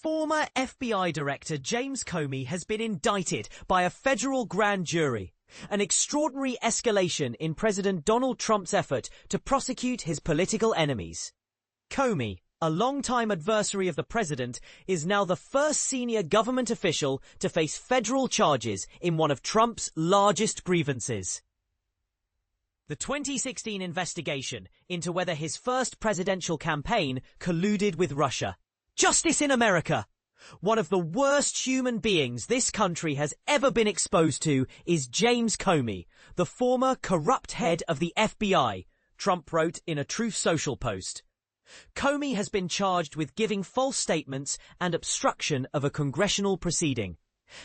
Former FBI Director James Comey has been indicted by a federal grand jury, an extraordinary escalation in President Donald Trump's effort to prosecute his political enemies. Comey, a longtime adversary of the president, is now the first senior government official to face federal charges in one of Trump's largest grievances. The 2016 investigation into whether his first presidential campaign colluded with Russia. Justice in America! One of the worst human beings this country has ever been exposed to is James Comey, the former corrupt head of the FBI, Trump wrote in a Truth Social post. Comey has been charged with giving false statements and obstruction of a congressional proceeding,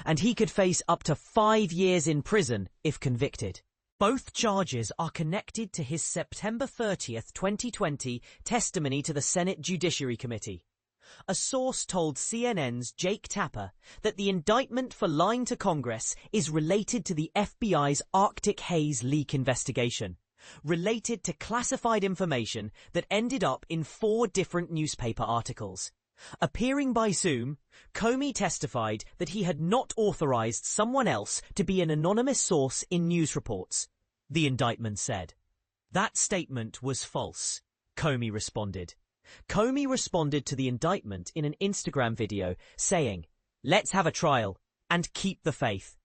and he could face up to 5 years in prison if convicted. Both charges are connected to his September 30th, 2020 testimony to the Senate Judiciary Committee. A source told CNN's Jake Tapper that the indictment for lying to Congress is related to the FBI's Arctic Haze leak investigation, related to classified information that ended up in 4 different newspaper articles. Appearing by Zoom, Comey testified that he had not authorized someone else to be an anonymous source in news reports, the indictment said. That statement was false, Comey responded. Comey responded to the indictment in an Instagram video saying, "Let's have a trial and keep the faith.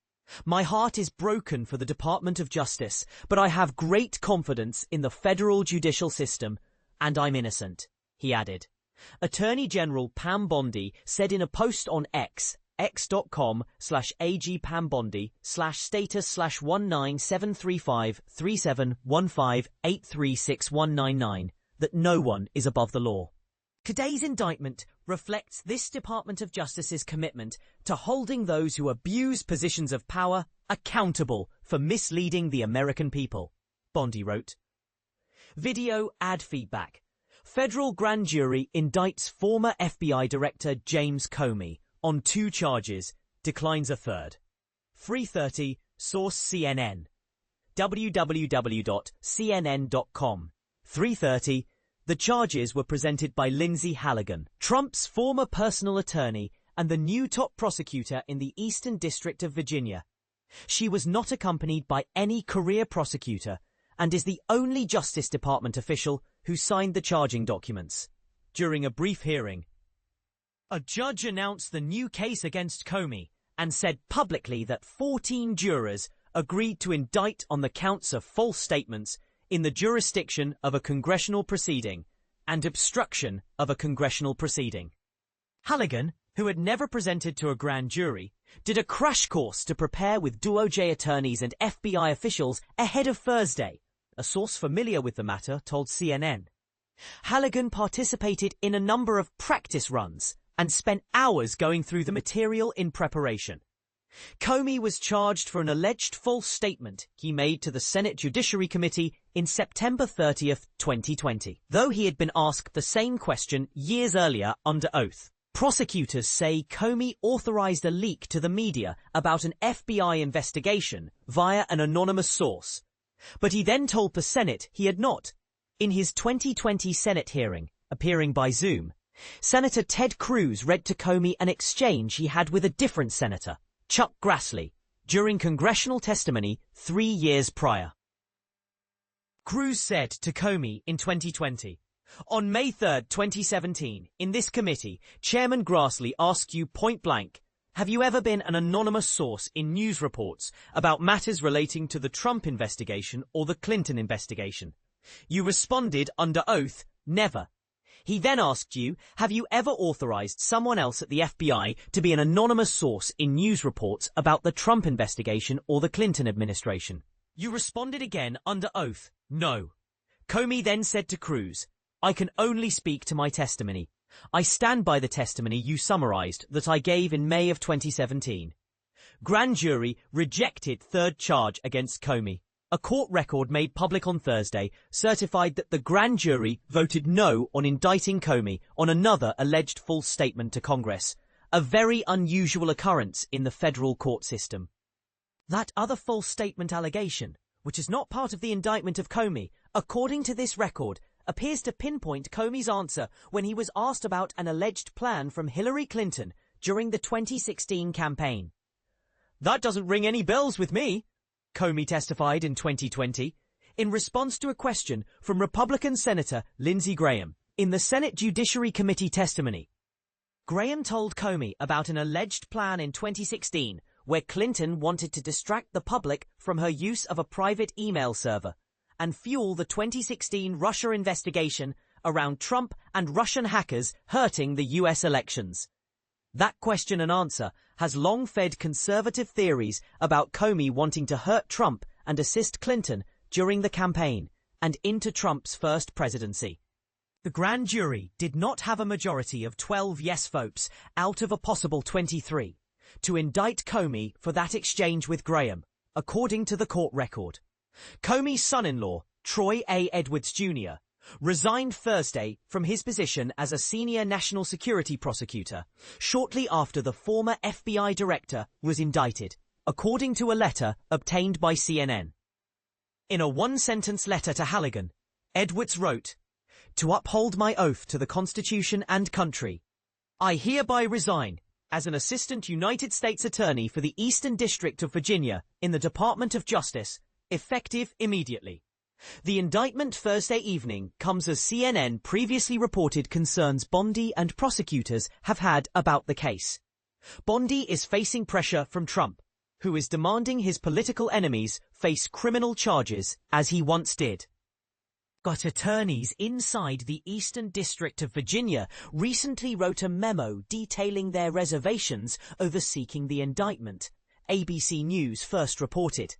My heart is broken for the Department of Justice, but I have great confidence in the federal judicial system, and I'm innocent," he added. Attorney General Pam Bondi said in a post on x.com/agpambondi/status/197353715836199 that no one is above the law. Today's indictment reflects this Department of Justice's commitment to holding those who abuse positions of power accountable for misleading the American people, Bondi wrote. Video ad feedback. Federal grand jury indicts former FBI Director James Comey on 2 charges, declines a third. 3:30, source CNN. www.cnn.com. 3:30, the charges were presented by Lindsay Halligan, Trump's former personal attorney and the new top prosecutor in the Eastern District of Virginia. She was not accompanied by any career prosecutor and is the only Justice Department official who signed the charging documents. During a brief hearing, a judge announced the new case against Comey and said publicly that 14 jurors agreed to indict on the counts of false statements in the jurisdiction of a congressional proceeding and obstruction of a congressional proceeding. Halligan, who had never presented to a grand jury, did a crash course to prepare with DOJ attorneys and FBI officials ahead of Thursday, a source familiar with the matter told CNN. Halligan participated in a number of practice runs and spent hours going through the material in preparation. Comey was charged for an alleged false statement he made to the Senate Judiciary Committee in September 30th, 2020, though he had been asked the same question years earlier under oath. Prosecutors say Comey authorized a leak to the media about an FBI investigation via an anonymous source, but he then told the Senate he had not. In his 2020 Senate hearing, appearing by Zoom, Senator Ted Cruz read to Comey an exchange he had with a different senator, Chuck Grassley, during congressional testimony 3 years prior. Cruz said to Comey in 2020, "On May 3, 2017, in this committee, Chairman Grassley asked you point blank, have you ever been an anonymous source in news reports about matters relating to the Trump investigation or the Clinton investigation? You responded under oath, never. He then asked you, have you ever authorized someone else at the FBI to be an anonymous source in news reports about the Trump investigation or the Clinton administration? You responded again under oath, no." Comey then said to Cruz, "I can only speak to my testimony. I stand by the testimony you summarized that I gave in May of 2017. Grand jury rejected third charge against Comey. A court record made public on Thursday certified that the grand jury voted no on indicting Comey on another alleged false statement to Congress, a very unusual occurrence in the federal court system. That other false statement allegation, which is not part of the indictment of Comey, according to this record, appears to pinpoint Comey's answer when he was asked about an alleged plan from Hillary Clinton during the 2016 campaign. "That doesn't ring any bells with me," Comey testified in 2020 in response to a question from Republican Senator Lindsey Graham in the Senate Judiciary Committee testimony. Graham told Comey about an alleged plan in 2016 where Clinton wanted to distract the public from her use of a private email server and fuel the 2016 Russia investigation around Trump and Russian hackers hurting the US elections. That question and answer has long fed conservative theories about Comey wanting to hurt Trump and assist Clinton during the campaign and into Trump's first presidency. The grand jury did not have a majority of 12 yes votes out of a possible 23 to indict Comey for that exchange with Graham, according to the court record. Comey's son-in-law, Troy A. Edwards Jr., resigned Thursday from his position as a senior national security prosecutor shortly after the former FBI director was indicted, according to a letter obtained by CNN. In a one-sentence letter to Halligan, Edwards wrote, "To uphold my oath to the Constitution and country, I hereby resign as an Assistant United States Attorney for the Eastern District of Virginia in the Department of Justice, effective immediately." The indictment Thursday evening comes as CNN previously reported concerns Bondi and prosecutors have had about the case. Bondi is facing pressure from Trump, who is demanding his political enemies face criminal charges as he once did. But attorneys inside the Eastern District of Virginia recently wrote a memo detailing their reservations over seeking the indictment, ABC News first reported.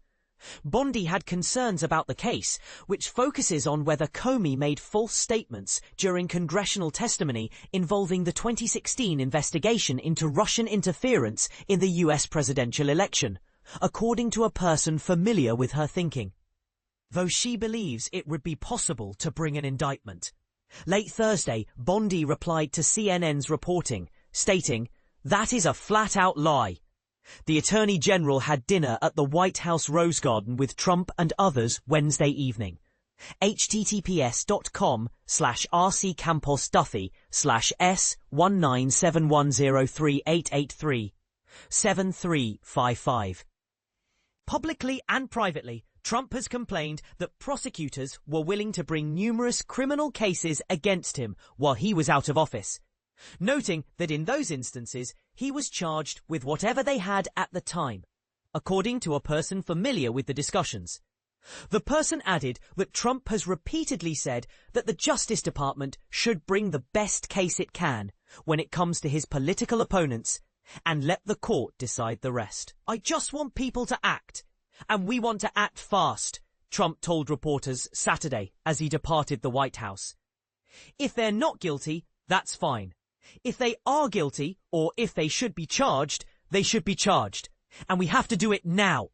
Bondi had concerns about the case, which focuses on whether Comey made false statements during congressional testimony involving the 2016 investigation into Russian interference in the US presidential election, according to a person familiar with her thinking. Though she believes it would be possible to bring an indictment. Late Thursday, Bondi replied to CNN's reporting, stating, "That is a flat-out lie." The Attorney General had dinner at the White House Rose Garden with Trump and others Wednesday evening. https://RC-Campos-Duffy/S197103883-7355. Publicly and privately, Trump has complained that prosecutors were willing to bring numerous criminal cases against him while he was out of office, noting that in those instances he was charged with whatever they had at the time, according to a person familiar with the discussions. The person added that Trump has repeatedly said that the Justice Department should bring the best case it can when it comes to his political opponents and let the court decide the rest. "I just want people to act, and we want to act fast," Trump told reporters Saturday as he departed the White House. "If they're not guilty, that's fine. If they are guilty, or if they should be charged, they should be charged. And we have to do it now."